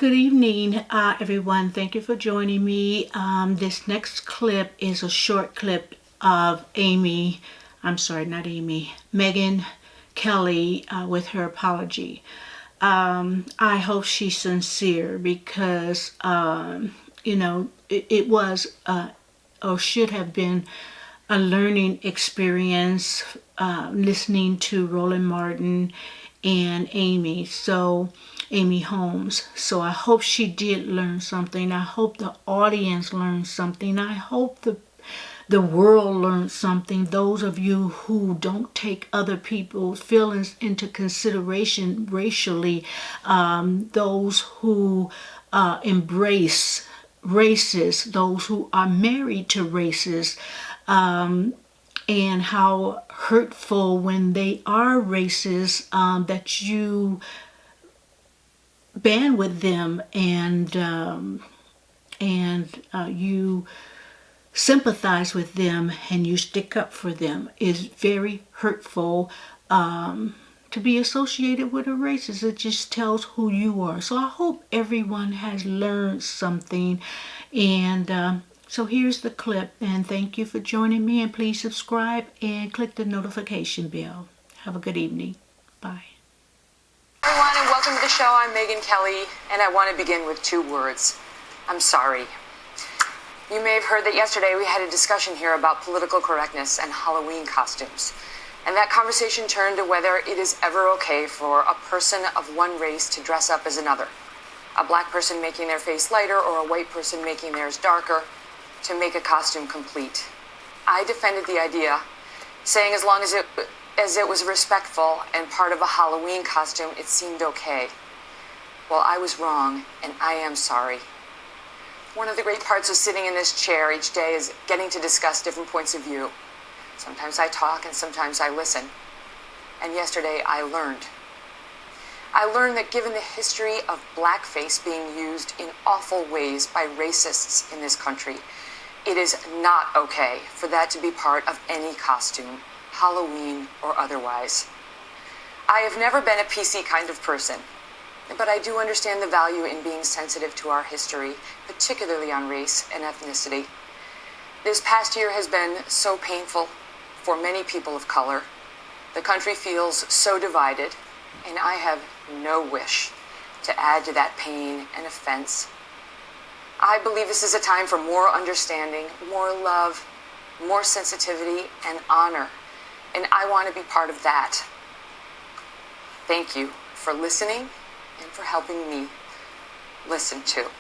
Good evening, everyone. Thank you for joining me. This next clip is a short clip of Megyn Kelly with her apology. I hope she's sincere because, it was or should have been a learning experience listening to Roland Martin and Amy Holmes. So I hope she did learn something. I hope the audience learned something. I hope the world learned something. Those of you who don't take other people's feelings into consideration racially, those who embrace racists, those who are married to racists, and how hurtful when they are racist, that you band with them and you sympathize with them and you stick up for them is very hurtful. To be associated with a racist, it just tells who you are. So I hope everyone has learned something. And so here's the clip, and thank you for joining me, and please subscribe and click the notification bell. Have a good evening. Bye. Everyone, and welcome to the show. I'm Megyn Kelly, and I want to begin with 2 words. I'm sorry. You may have heard that yesterday we had a discussion here about political correctness and Halloween costumes. And that conversation turned to whether it is ever okay for a person of one race to dress up as another. A black person making their face lighter or a white person making theirs darker to make a costume complete. I defended the idea, saying as long as it was respectful and part of a Halloween costume, it seemed okay. Well, I was wrong, and I am sorry. One of the great parts of sitting in this chair each day is getting to discuss different points of view. Sometimes I talk and sometimes I listen. And yesterday I learned. I learned that given the history of blackface being used in awful ways by racists in this country, it is not okay for that to be part of any costume, Halloween or otherwise. I have never been a PC kind of person, but I do understand the value in being sensitive to our history, particularly on race and ethnicity. This past year has been so painful for many people of color. The country feels so divided, and I have no wish to add to that pain and offense. I believe this is a time for more understanding, more love, more sensitivity, and honor. And I want to be part of that. Thank you for listening and for helping me listen too.